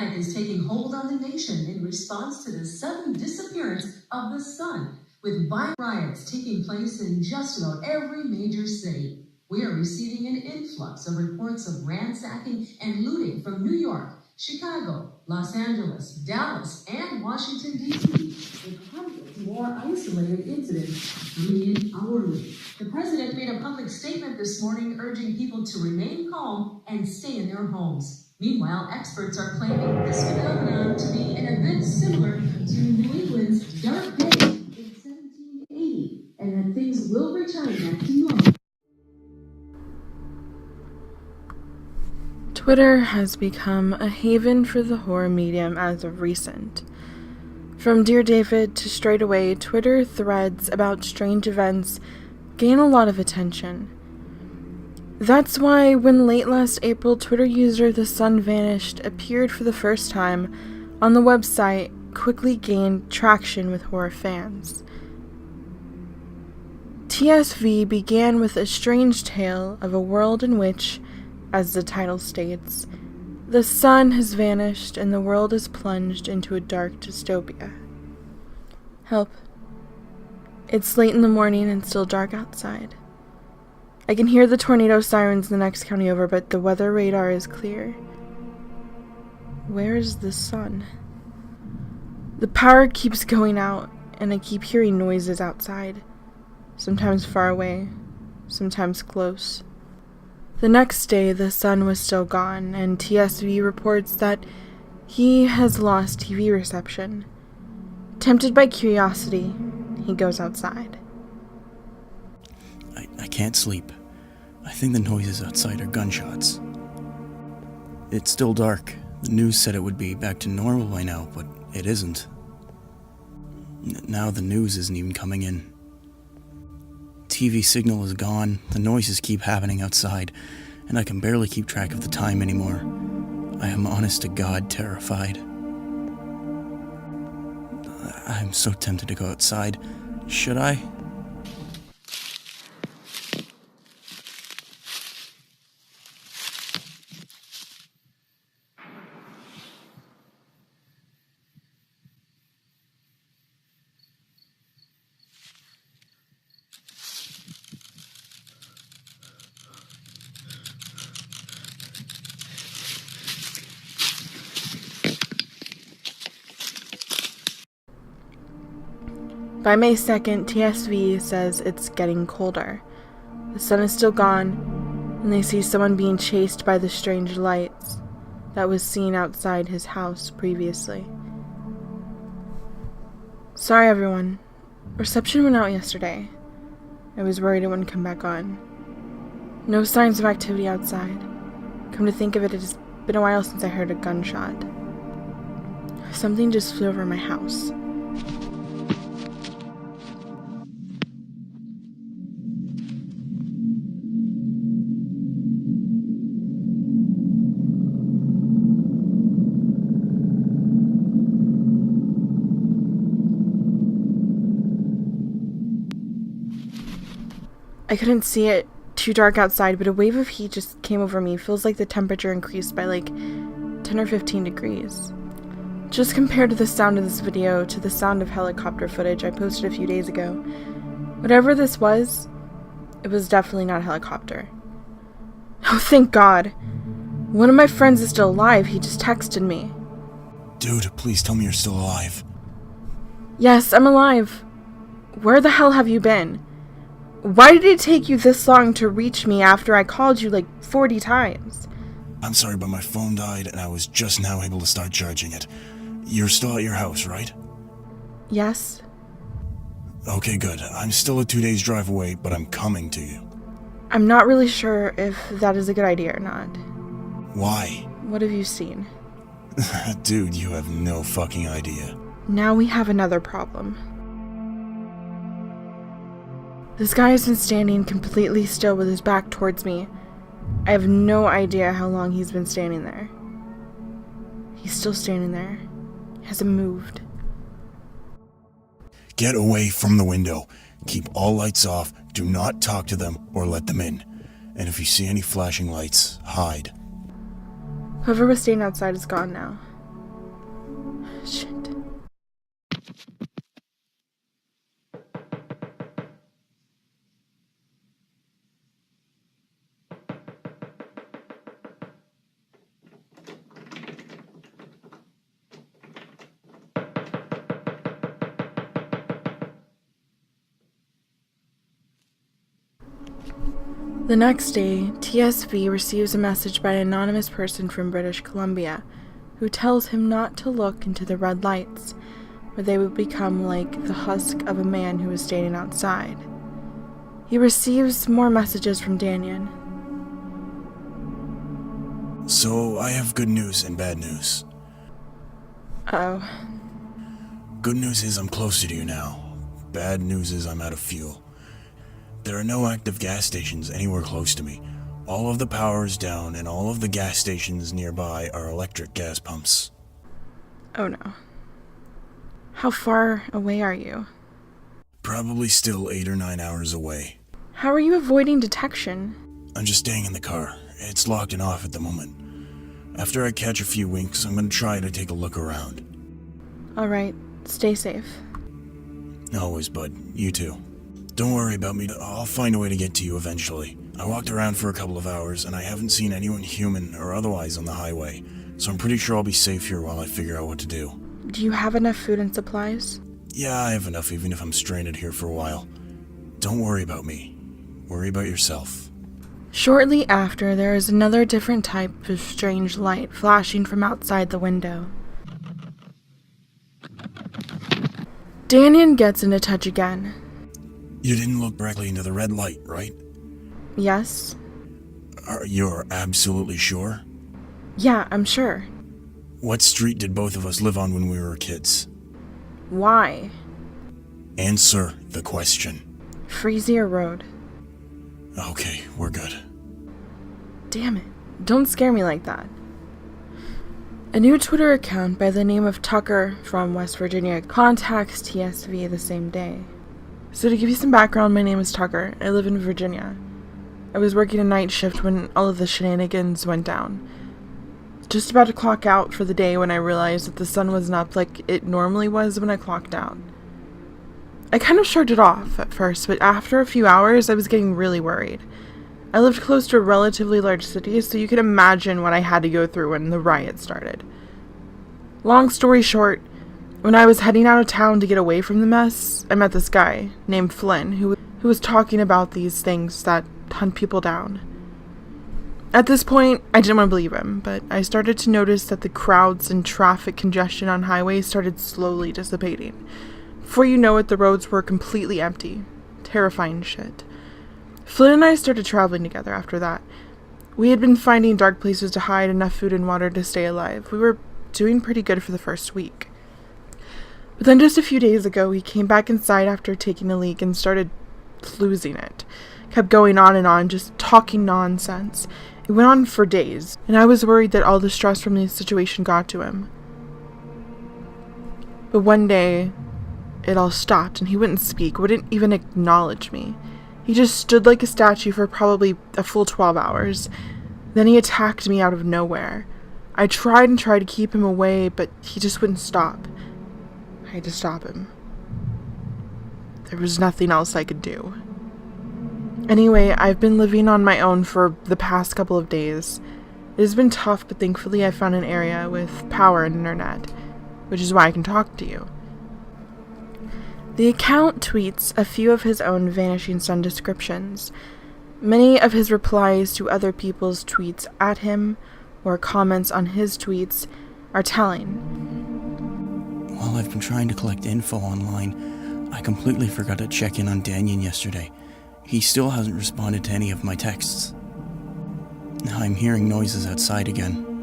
panic is taking hold on the nation in response to the sudden disappearance of the sun, with violent riots taking place in just about every major city. We are receiving an influx of reports of ransacking and looting from New York, Chicago, Los Angeles, Dallas, and Washington, D.C., with hundreds more isolated incidents coming in hourly. The president made a public statement this morning urging people to remain calm and stay in their homes. Meanwhile, experts are claiming this phenomenon to be an event similar to New England's Dark Day in 1780, and that things will return back to normal. Twitter has become a haven for the horror medium as of recent. From Dear David to Straight Away, Twitter threads about strange events gain a lot of attention. That's why when late last April Twitter user The Sun Vanished appeared for the first time on the website, quickly gained traction with horror fans. TSV began with a strange tale of a world in which, as the title states, the sun has vanished and the world is plunged into a dark dystopia. Help. It's late in the morning and still dark outside. I can hear the tornado sirens in the next county over, but the weather radar is clear. Where is the sun? The power keeps going out, and I keep hearing noises outside, sometimes far away, sometimes close. The next day, the sun was still gone, and TSV reports that he has lost TV reception. Tempted by curiosity, he goes outside. I can't sleep. I think the noises outside are gunshots. It's still dark. The news said it would be back to normal by now, but it isn't. Now the news isn't even coming in. TV signal is gone, the noises keep happening outside, and I can barely keep track of the time anymore. I am honest to God terrified. I'm so tempted to go outside. Should I? By May 2nd, TSV says it's getting colder. The sun is still gone, and they see someone being chased by the strange lights that was seen outside his house previously. Sorry everyone. Reception went out yesterday. I was worried it wouldn't come back on. No signs of activity outside. Come to think of it, it has been a while since I heard a gunshot. Something just flew over my house. I couldn't see it, too dark outside, but a wave of heat just came over me. Feels like the temperature increased by like 10 or 15 degrees. Just compared to the sound of this video to the sound of helicopter footage I posted a few days ago. Whatever this was, it was definitely not a helicopter. Oh, thank God. One of my friends is still alive. He just texted me. Dude, please tell me you're still alive. Yes, I'm alive. Where the hell have you been? Why did it take you this long to reach me after I called you like 40 times? I'm sorry, but my phone died and I was just now able to start charging it. You're still at your house, right? Yes. Okay, good. I'm still a 2 days drive away, but I'm coming to you. I'm not really sure if that is a good idea or not. Why? What have you seen? Dude, you have no fucking idea. Now we have another problem. This guy has been standing completely still with his back towards me. I have no idea how long he's been standing there. He's still standing there. He hasn't moved. Get away from the window. Keep all lights off. Do not talk to them or let them in. And if you see any flashing lights, hide. Whoever was staying outside is gone now. Shit. The next day, TSV receives a message by an anonymous person from British Columbia who tells him not to look into the red lights, where they would become like the husk of a man who was standing outside. He receives more messages from Danyan. So, I have good news and bad news. Uh-oh. Good news is I'm closer to you now. Bad news is I'm out of fuel. There are no active gas stations anywhere close to me. All of the power is down, and all of the gas stations nearby are electric gas pumps. Oh no. How far away are you? Probably still 8 or 9 hours away. How are you avoiding detection? I'm just staying in the car. It's locked and off at the moment. After I catch a few winks, I'm gonna try to take a look around. Alright, stay safe. Always, bud. You too. Don't worry about me. I'll find a way to get to you eventually. I walked around for a couple of hours, and I haven't seen anyone human or otherwise on the highway, so I'm pretty sure I'll be safe here while I figure out what to do. Do you have enough food and supplies? Yeah, I have enough even if I'm stranded here for a while. Don't worry about me. Worry about yourself. Shortly after, there is another different type of strange light flashing from outside the window. Danyan gets into touch again. You didn't look directly into the red light, right? Yes? You're absolutely sure? Yeah, I'm sure. What street did both of us live on when we were kids? Why? Answer the question. Freezier Road. Okay, we're good. Damn it. Don't scare me like that. A new Twitter account by the name of Tucker from West Virginia contacts TSV the same day. So to give you some background, my name is Tucker. I live in Virginia. I was working a night shift when all of the shenanigans went down. Just about to clock out for the day when I realized that the sun wasn't up like it normally was when I clocked out. I kind of shrugged it off at first, but after a few hours, I was getting really worried. I lived close to a relatively large city, so you can imagine what I had to go through when the riot started. Long story short, when I was heading out of town to get away from the mess, I met this guy named Flynn who was talking about these things that hunt people down. At this point, I didn't want to believe him, but I started to notice that the crowds and traffic congestion on highways started slowly dissipating. Before you know it, the roads were completely empty. Terrifying shit. Flynn and I started traveling together after that. We had been finding dark places to hide, enough food and water to stay alive. We were doing pretty good for the first week. But then just a few days ago, he came back inside after taking a leak and started losing it. Kept going on and on, just talking nonsense. It went on for days, and I was worried that all the stress from the situation got to him. But one day, it all stopped, and he wouldn't speak, wouldn't even acknowledge me. He just stood like a statue for probably a full 12 hours. Then he attacked me out of nowhere. I tried to keep him away, but he just wouldn't stop. I had to stop him. There was nothing else I could do. Anyway, I've been living on my own for the past couple of days. It has been tough, but thankfully I found an area with power and internet, which is why I can talk to you. The account tweets a few of his own Vanishing Sun descriptions. Many of his replies to other people's tweets at him, or comments on his tweets, are telling. While I've been trying to collect info online, I completely forgot to check in on Danyan yesterday. He still hasn't responded to any of my texts. I'm hearing noises outside again.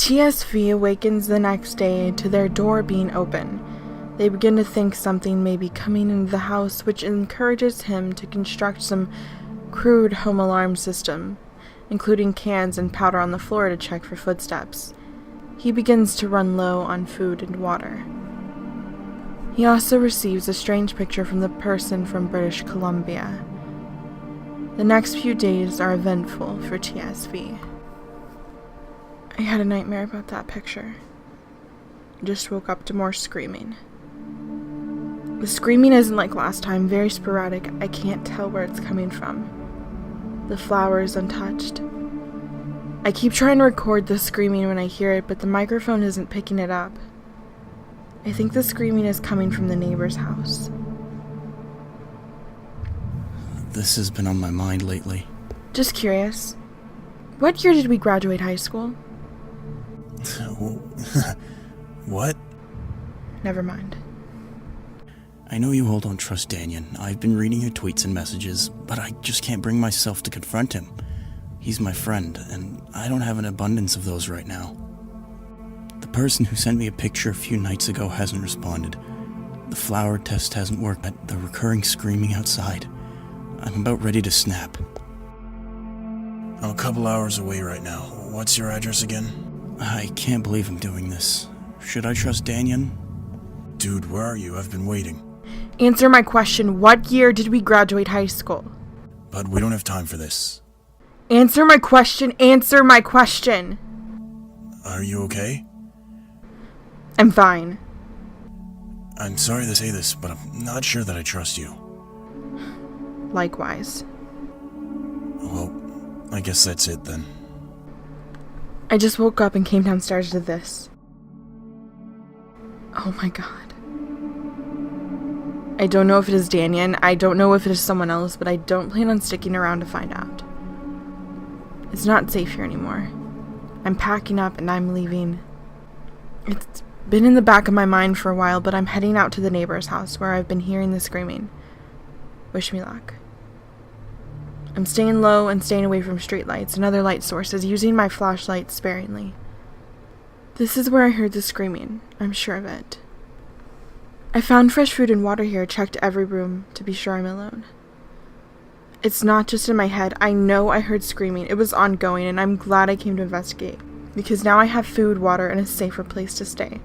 TSV awakens the next day to their door being open. They begin to think something may be coming into the house, which encourages him to construct some crude home alarm system, including cans and powder on the floor to check for footsteps. He begins to run low on food and water. He also receives a strange picture from the person from British Columbia. The next few days are eventful for TSV. I had a nightmare about that picture. Just woke up to more screaming. The screaming isn't like last time, very sporadic. I can't tell where it's coming from. The flower is untouched. I keep trying to record the screaming when I hear it, but the microphone isn't picking it up. I think the screaming is coming from the neighbor's house. This has been on my mind lately. Just curious. What year did we graduate high school? What? Never mind. I know you all don't trust Danyan. I've been reading your tweets and messages, but I just can't bring myself to confront him. He's my friend, and I don't have an abundance of those right now. The person who sent me a picture a few nights ago hasn't responded. The flower test hasn't worked. The recurring screaming outside. I'm about ready to snap. I'm a couple hours away right now. What's your address again? I can't believe I'm doing this. Should I trust Danyan? Dude, where are you? I've been waiting. Answer my question. What year did we graduate high school? But we don't have time for this. Answer my question. Answer my question. Are you okay? I'm fine. I'm sorry to say this, but I'm not sure that I trust you. Likewise. Well, I guess that's it then. I just woke up and came downstairs to this. Oh my god. I don't know if it is Danyan, I don't know if it is someone else, but I don't plan on sticking around to find out. It's not safe here anymore. I'm packing up and I'm leaving. It's been in the back of my mind for a while, but I'm heading out to the neighbor's house where I've been hearing the screaming. Wish me luck. I'm staying low and staying away from streetlights and other light sources, using my flashlight sparingly. This is where I heard the screaming. I'm sure of it. I found fresh food and water here, checked every room to be sure I'm alone. It's not just in my head. I know I heard screaming. It was ongoing, and I'm glad I came to investigate, because now I have food, water, and a safer place to stay.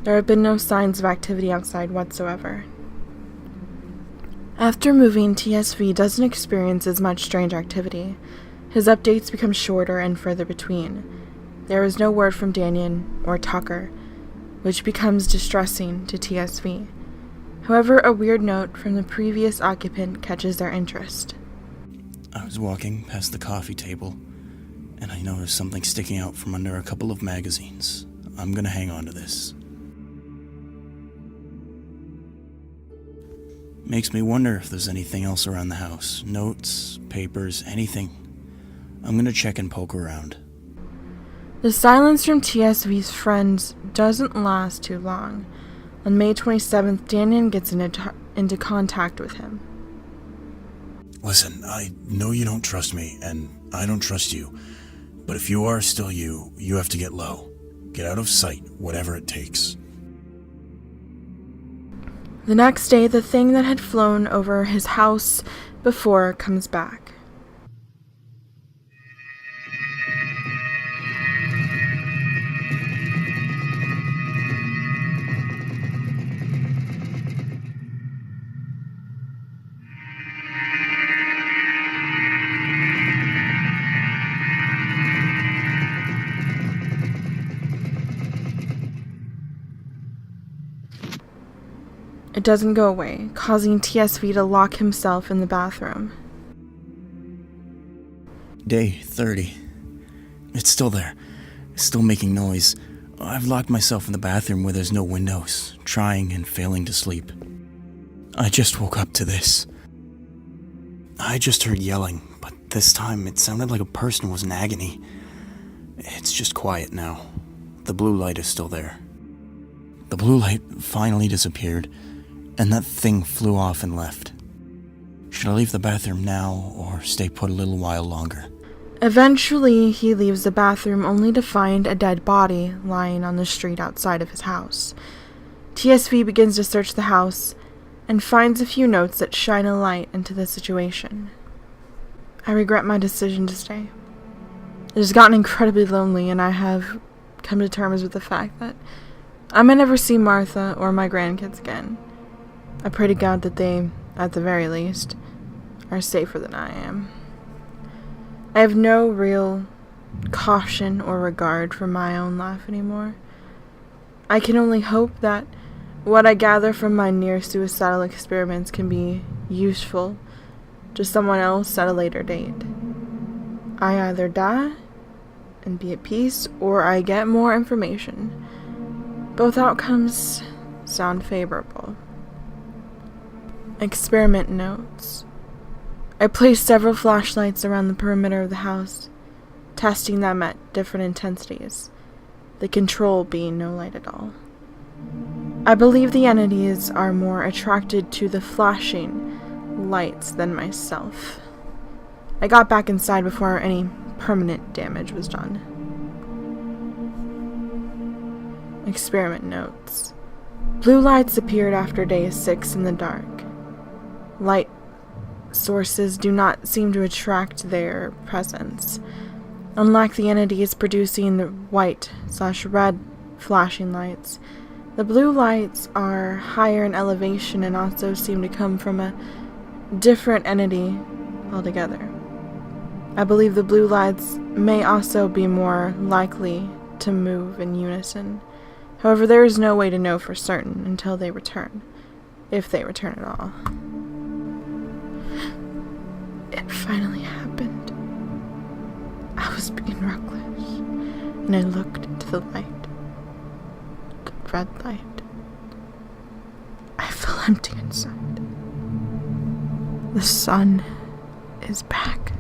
There have been no signs of activity outside whatsoever. After moving, TSV doesn't experience as much strange activity. His updates become shorter and further between. There is no word from Danyan or Tucker, which becomes distressing to TSV. However, a weird note from the previous occupant catches their interest. I was walking past the coffee table, and I noticed something sticking out from under a couple of magazines. I'm gonna hang on to this. Makes me wonder if there's anything else around the house. Notes, papers, anything. I'm gonna check and poke around. The silence from TSV's friends doesn't last too long. On May 27th, Danyan gets into contact with him. Listen, I know you don't trust me, and I don't trust you. But if you are still you, you have to get low. Get out of sight, whatever it takes. The next day, the thing that had flown over his house before comes back. It doesn't go away, causing TSV to lock himself in the bathroom. Day 30. It's still there. It's still making noise. I've locked myself in the bathroom where there's no windows, trying and failing to sleep. I just woke up to this. I just heard yelling, but this time it sounded like a person was in agony. It's just quiet now. The blue light is still there. The blue light finally disappeared, and that thing flew off and left. Should I leave the bathroom now, or stay put a little while longer? Eventually, he leaves the bathroom only to find a dead body lying on the street outside of his house. TSV begins to search the house and finds a few notes that shine a light into the situation. I regret my decision to stay. It has gotten incredibly lonely, and I have come to terms with the fact that I may never see Martha or my grandkids again. I pray to God that they, at the very least, are safer than I am. I have no real caution or regard for my own life anymore. I can only hope that what I gather from my near-suicidal experiments can be useful to someone else at a later date. I either die and be at peace, or I get more information. Both outcomes sound favorable. Experiment notes. I placed several flashlights around the perimeter of the house, testing them at different intensities, the control being no light at all. I believe the entities are more attracted to the flashing lights than myself. I got back inside before any permanent damage was done. Experiment notes. Blue lights appeared after day 6 in the dark. Light sources do not seem to attract their presence. Unlike the entities producing the white/red flashing lights, the blue lights are higher in elevation and also seem to come from a different entity altogether. I believe the blue lights may also be more likely to move in unison. However, there is no way to know for certain until they return, if they return at all. It finally happened. I was being reckless, and I looked into the light. The red light. I feel empty inside. The sun is back.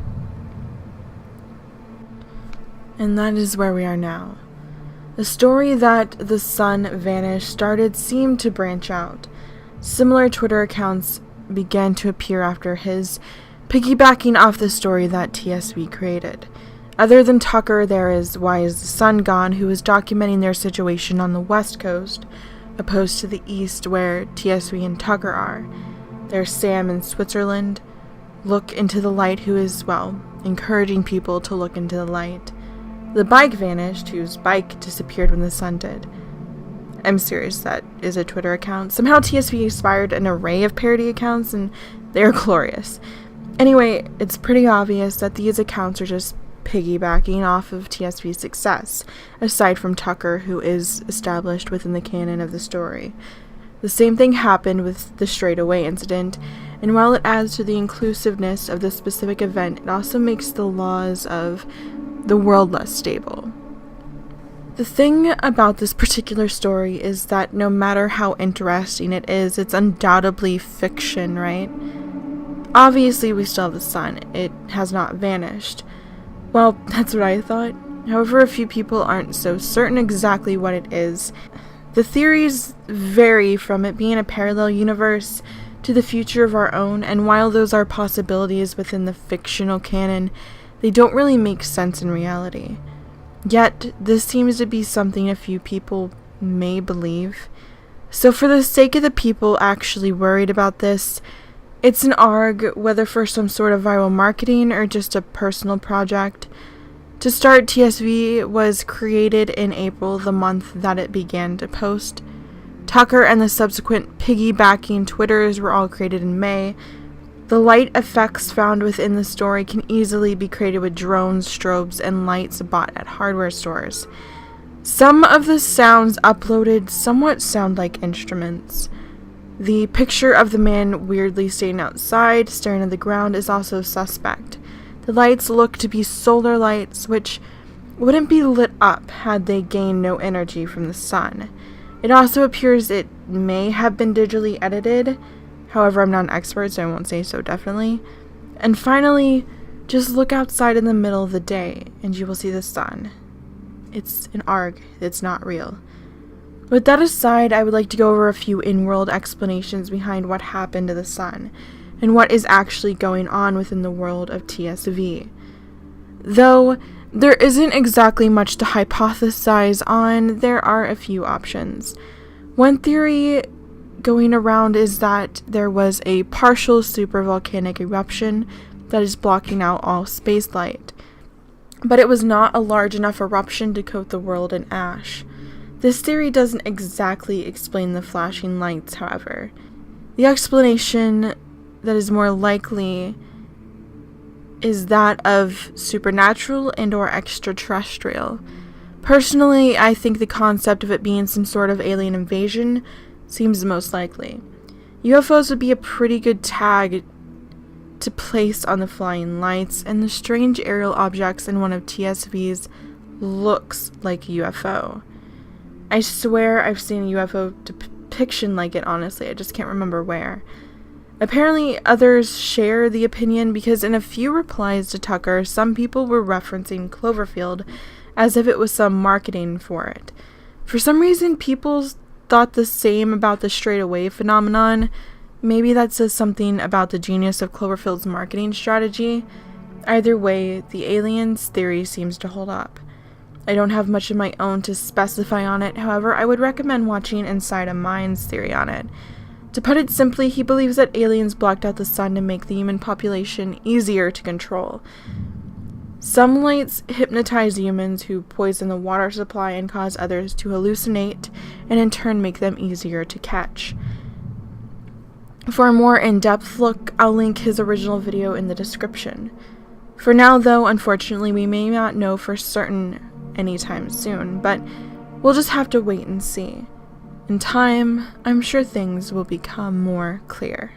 And that is where we are now. The story that the sun vanished started seemed to branch out. Similar Twitter accounts began to appear after his, piggybacking off the story that TSV created. Other than Tucker, there is Why Is the Sun Gone, who is documenting their situation on the west coast, opposed to the east where TSV and Tucker are. There's Sam in Switzerland, Look Into the Light, who is, encouraging people to look into the light. The bike vanished, whose bike disappeared when the sun did. I'm serious, that is a Twitter account. Somehow TSV inspired an array of parody accounts, and they're glorious. Anyway, it's pretty obvious that these accounts are just piggybacking off of TSV's success, aside from Tucker, who is established within the canon of the story. The same thing happened with the Straight Away incident, and while it adds to the inclusiveness of the specific event, it also makes the laws of the world less stable. The thing about this particular story is that no matter how interesting it is, it's undoubtedly fiction, right? Obviously, we still have the sun. It has not vanished. Well, that's what I thought. However, a few people aren't so certain exactly what it is. The theories vary from it being a parallel universe to the future of our own, and while those are possibilities within the fictional canon, they don't really make sense in reality. Yet, this seems to be something a few people may believe. So for the sake of the people actually worried about this, it's an ARG, whether for some sort of viral marketing or just a personal project. To start, TSV was created in April, the month that it began to post. Tucker and the subsequent piggybacking Twitters were all created in May. The light effects found within the story can easily be created with drones, strobes, and lights bought at hardware stores. Some of the sounds uploaded somewhat sound like instruments. The picture of the man weirdly standing outside, staring at the ground, is also suspect. The lights look to be solar lights, which wouldn't be lit up had they gained no energy from the sun. It also appears it may have been digitally edited. However, I'm not an expert, so I won't say so definitely. And finally, just look outside in the middle of the day, and you will see the sun. It's an ARG. It's not real. With that aside, I would like to go over a few in-world explanations behind what happened to the sun, and what is actually going on within the world of TSV. Though there isn't exactly much to hypothesize on, there are a few options. One theory going around is that there was a partial supervolcanic eruption that is blocking out all space light, but it was not a large enough eruption to coat the world in ash. This theory doesn't exactly explain the flashing lights, however. The explanation that is more likely is that of supernatural and or extraterrestrial. Personally, I think the concept of it being some sort of alien invasion seems the most likely. UFOs would be a pretty good tag to place on the flying lights, and the strange aerial objects in one of TSV's looks like a UFO. I swear I've seen a UFO depiction like it, honestly, I just can't remember where. Apparently, others share the opinion because in a few replies to Tucker, some people were referencing Cloverfield as if it was some marketing for it. For some reason, people thought the same about the straight away phenomenon. Maybe that says something about the genius of Cloverfield's marketing strategy. Either way, the aliens theory seems to hold up. I don't have much of my own to specify on it, however, I would recommend watching Inside a Mind's theory on it. To put it simply, he believes that aliens blocked out the sun to make the human population easier to control. Some lights hypnotize humans who poison the water supply and cause others to hallucinate, and in turn make them easier to catch. For a more in-depth look, I'll link his original video in the description. For now, though, unfortunately, we may not know for certain anytime soon, but we'll just have to wait and see. In time, I'm sure things will become more clear.